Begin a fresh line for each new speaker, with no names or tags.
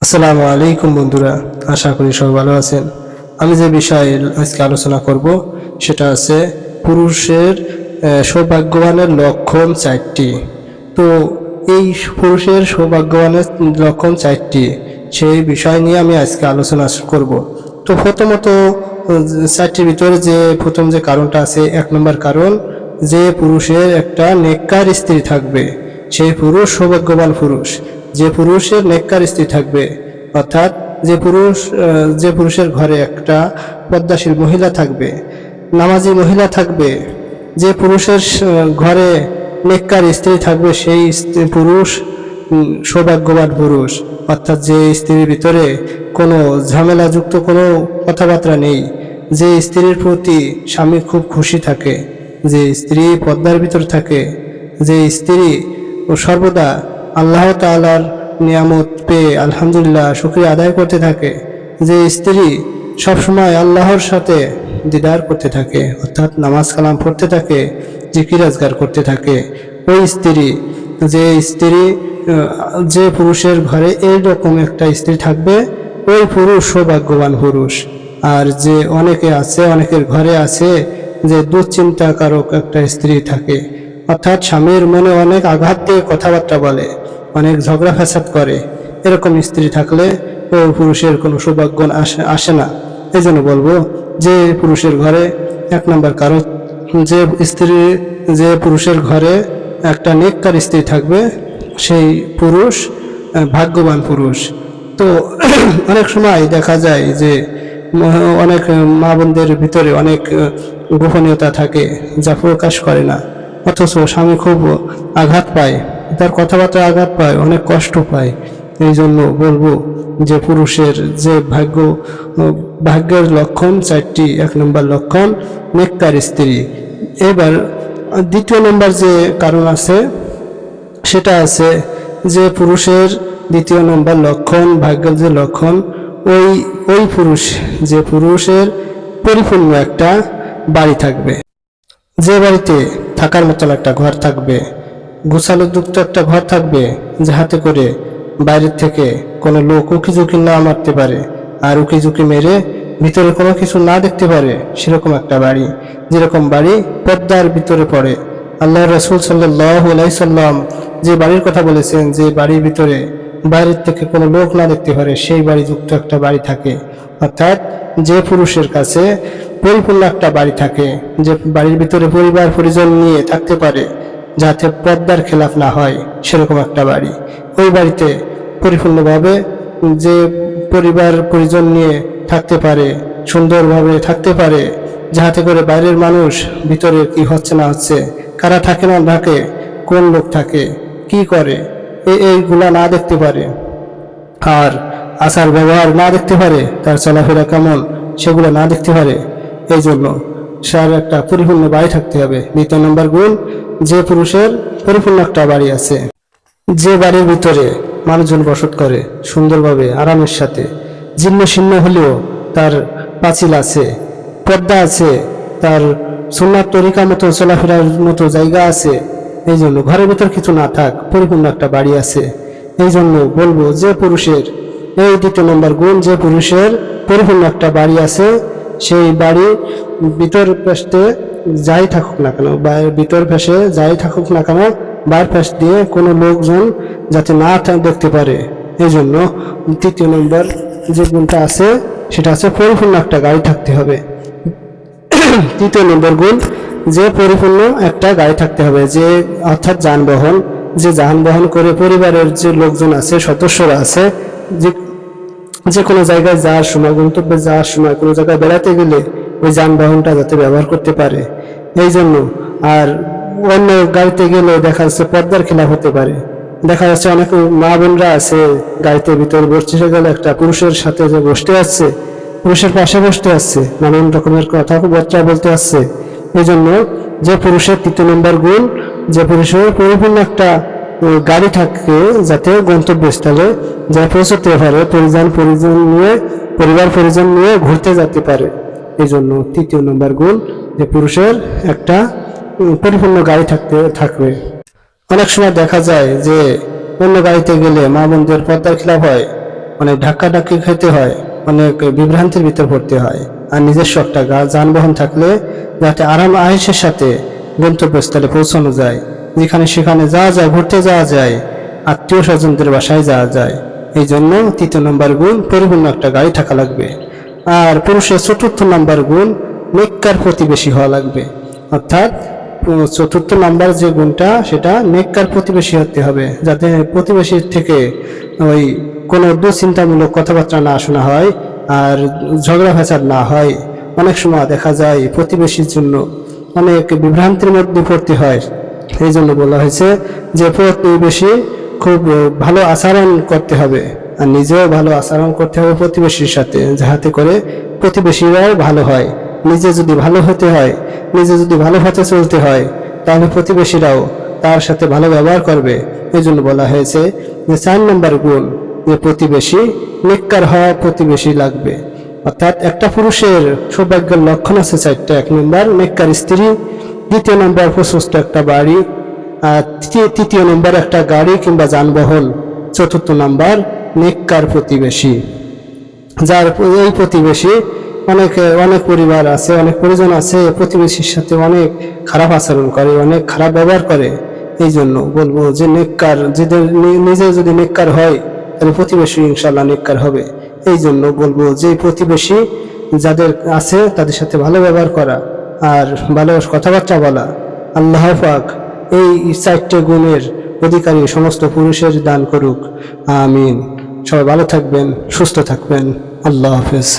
আসসালামু আলাইকুম বন্ধুরা, আশা করি সবাই ভালো আছেন। আমি যে বিষয়ে আজকে আলোচনা করব সেটা আছে পুরুষের সৌভাগ্যবানের লক্ষণ 4টি। তো এই পুরুষের সৌভাগ্যবানের লক্ষণ 4টি, সেই বিষয় নিয়ে আমি আজকে আলোচনা করব। তো প্রথমত 4টির ভিতরে প্রথম যে কারণটা আছে, 1 নম্বর কারণ, যে পুরুষের একটা নেককার স্ত্রী থাকবে সেই পুরুষ সৌভাগ্যবান পুরুষ। যে পুরুষের নেককার স্ত্রী থাকবে, অর্থাৎ যে পুরুষের ঘরে একটা পদ্মাশীল মহিলা থাকবে, নামাজি মহিলা থাকবে, যে পুরুষের ঘরে নেককার স্ত্রী থাকবে, সেই পুরুষ সৌভাগ্যবান পুরুষ। অর্থাৎ যে স্ত্রীর ভিতরে কোনো ঝামেলাযুক্ত কোনো কথাবার্তা নেই, যে স্ত্রীর প্রতি স্বামী খুব খুশি থাকে, যে স্ত্রী পর্দার ভিতর থাকে, যে স্ত্রী সর্বদা আল্লাহ তাআলার নিয়ামত পেয়ে আলহামদুলিল্লাহ শুকরিয়া আদায় করতে থাকে, যে স্ত্রী সবসময় আল্লাহর সাথে দিদার করতে থাকে, অর্থাৎ নামাজ কালাম পড়তে থাকে, জিকির আজগার করতে থাকে, ওই স্ত্রী, যে পুরুষের ঘরে এইরকম একটা স্ত্রী থাকবে, ওই পুরুষ সৌভাগ্যবান পুরুষ। আর যে অনেকের ঘরে আছে যে দুশ্চিন্তাকারক একটা স্ত্রী থাকে, অর্থাৎ স্বামীর মনে অনেক আঘাত দিয়ে কথাবার্তা বলে, অনেক ঝগড়া ফ্যাসাদ করে, এরকম স্ত্রী থাকলে ওই পুরুষের কোনো সৌভাগ্য আসে না। এই জন্য বলবো, যে পুরুষের ঘরে 1 নম্বর কারণ, যে পুরুষের ঘরে একটা নেককার স্ত্রী থাকবে সেই পুরুষ ভাগ্যবান পুরুষ। তো অনেক সময় দেখা যায় যে অনেক মা বোনদের ভিতরে অনেক গোপনীয়তা থাকে যা প্রকাশ করে না, অথচ স্বামী খুব আঘাত পায়, তার কথাবার্তায় আঘাত পায়, অনেক কষ্ট পায়। এই জন্য বলবো যে পুরুষের যে ভাগ্যের লক্ষণ 4টি। 1 নম্বর লক্ষণ নেককার স্ত্রী। এবার 2 নম্বর যে কারণ আছে সেটা আছে যে পুরুষের 2 নম্বর লক্ষণ, ভাগ্যের যে লক্ষণ, ওই পুরুষের পরিপূর্ণ একটা বাড়ি থাকবে, যে বাড়িতে থাকার মতন একটা ঘর থাকবে, গোছালোযুক্ত একটা ঘর থাকবে, যাহাতে করে বাইরের থেকে কোনো লোক উকিঝুঁকি না মারতে পারে, আর উকিঝুঁকি মেরে ভিতরে কোনো কিছু না দেখতে পারে, সেরকম একটা বাড়ি। যেরকম বাড়ি পর্দার ভিতরে পড়ে। আল্লাহ রাসূল সাল্লাল্লাহু আলাইহি সাল্লাম যে বাড়ির কথা বলেছেন, যে বাড়ির ভিতরে বাইরের থেকে কোনো লোক না দেখতে পারে, সেই বাড়ি যুক্ত একটা বাড়ি থাকে। অর্থাৎ যে পুরুষের কাছে পরিপূর্ণ একটা বাড়ি থাকে, যে বাড়ির ভিতরে পরিবার পরিজন নিয়ে থাকতে পারে, যাতে পর্দার খেলাফ না হয়, সেরকম একটা বাড়ি। ওই বাড়িতে পরিপূর্ণভাবে যে পরিবার পরিজন নিয়ে থাকতে পারে, সুন্দরভাবে থাকতে পারে, যাতে করে বাইরের মানুষ ভিতরে কি হচ্ছে না হচ্ছে, কারা থাকে না থাকে, কোন লোক থাকে, কি করে, এইগুলা না দেখতে পারে, আর আচার ব্যবহার না দেখতে পারে, তার চলাফেরা কেমন সেগুলো না দেখতে পারে। এই জন্য তার একটা পরিপূর্ণ বাড়ি থাকতে হবে। 2 নম্বর গুণ, যে পুরুষের পরিপূর্ণ একটা বাড়ি আছে, যে বাড়ির ভিতরে মানুষজন বসত করে সুন্দরভাবে আরামের সাথে, জীর্ণ শীর্ণ হলেও তার পাঁচিল আছে, পর্দা আছে, তার সুন্নাত তরিকা মতো চলাফেরার মতো জায়গা আছে। এই জন্য ঘরের ভিতর কিছু না থাক, পরিপূর্ণ একটা বাড়ি আছে। এই জন্য বলবো যে পুরুষের এই 2 নম্বর গুণ, যে পুরুষের পরিপূর্ণ একটা বাড়ি আছে, সেই বাড়ি ভিতর পাশে যাই থাকুক না কেন, ভিতর পাশে যাই থাকুক না কেন, বাইরের পাশ দিয়ে কোনো লোকজন যাতে না দেখতে পারে। এই জন্য 3 নম্বর যে গুণটা আছে সেটা আছে পরিপূর্ণ একটা গাড়ি থাকতে হবে। 3 নম্বর গুণ, যে পরিপূর্ণ একটা গাড়ি থাকতে হবে, যে অর্থাৎ যানবাহন, যে যানবাহন করে পরিবারের যে লোকজন আছে, সদস্যরা আছে, যে কোনো জায়গায় যাওয়ার সময়, গন্তব্যে যাওয়ার সময়, কোনো জায়গায় বেড়াতে গেলে ওই যানবাহনটা যাতে ব্যবহার করতে পারে। এই জন্য আর অন্য গাড়িতে গেলে দেখা যাচ্ছে পর্দার খেলাফ হতে পারে। দেখা যাচ্ছে অনেক মা বোনরা আছে গাড়িতে ভিতরে বসতে গেলে একটা পুরুষের সাথে যে বসতে আসছে, পুরুষের পাশে বসতে আসছে, নানান রকমের কথাবার্তা বলতে আসছে। এই জন্য যে পুরুষের 3 নম্বর গুণ, যে পুরুষের পরিপূর্ণ একটা গাড়ি থাকে, যাতে গন্তব্যস্থলে যা পৌঁছতে পারে, পরিবার পরিজন নিয়ে ঘুরতে যেতে পারে। এই জন্য 3 নম্বর গুণ, যে পুরুষের একটা পরিপূর্ণ গাড়ি থাকবে। অনেক সময় দেখা যায় যে অন্য গাড়িতে গেলে মা বোনদের পর্দার খেলাফ হয়, অনেক ধাক্কাধাক্কি খেতে হয়, অনেক বিভ্রান্তির ভিতর পড়তে হয়। আর নিজস্ব একটা যানবাহন থাকলে যাতে আরাম আয়েশের সাথে গন্তব্যস্থলে পৌঁছানো যায়, যেখানে সেখানে যাওয়া যায়, ঘুরতে যাওয়া যায়, আত্মীয় স্বজনদের বাসায় যাওয়া যায়। এই জন্য 3 নম্বর গুণ পরিপূর্ণ একটা গাড়ি থাকা লাগবে। আর পুরুষের 4র্থ নম্বর গুণ নেককার প্রতিবেশী হওয়া লাগবে। অর্থাৎ 4র্থ নম্বর যে গুণটা, সেটা নেককার প্রতিবেশী হতে হবে, যাতে প্রতিবেশীর থেকে ওই কোনো দুশ্চিন্তামূলক কথাবার্তা না শোনা হয় আর ঝগড়া ফ্যাসাদ না হয়। অনেক সময় দেখা যায় প্রতিবেশীর জন্য অনেক বিভ্রান্তির মধ্যে পড়তে হয়। এই জন্য বলা হয়েছে যে প্রতিবেশী খুব ভালো আচরণ করতে হবে, আর নিজেও ভালো আচরণ করতে হবে প্রতিবেশীর সাথে, যাহাতে করে প্রতিবেশীরাও ভালো হয়। নিজে যদি ভালো হতে হয়, নিজে যদি ভালো হতে চলতে হয়, তাহলে প্রতিবেশীরাও তার সাথে ভালো ব্যবহার করবে। এই জন্য বলা হয়েছে যে 4 নম্বর গুণ, যে প্রতিবেশী নেককার হওয়া প্রতিবেশী লাগবে। অর্থাৎ একটা পুরুষের সৌভাগ্যের লক্ষণ আছে 4টা। 1 নম্বর নেককার স্ত্রী, 2 নম্বর প্রশস্ত একটা বাড়ি, আর 3 নম্বর একটা গাড়ি কিংবা যানবাহন, 4র্থ নম্বর নেককার প্রতিবেশী। যার এই প্রতিবেশী অনেক পরিবার আছে, অনেক পরিজন আছে প্রতিবেশীর সাথে অনেক খারাপ আচরণ করে, অনেক খারাপ ব্যবহার করে। এই জন্য বলবো যে নেককার, নিজে যদি নেককার হয় তাহলে প্রতিবেশী ইনশাআল্লাহ নেককার হবে। এই জন্য বলবো যে প্রতিবেশী যাদের আছে তাদের সাথে ভালো ব্যবহার করা আর ভালো কথাবার্তা বলা। আল্লাহ পাক এই 4টে গুণের অধিকারী সমস্ত পুরুষের দান করুক, আমিন। সবাই ভালো থাকবেন, সুস্থ থাকবেন। আল্লাহ হাফেজ।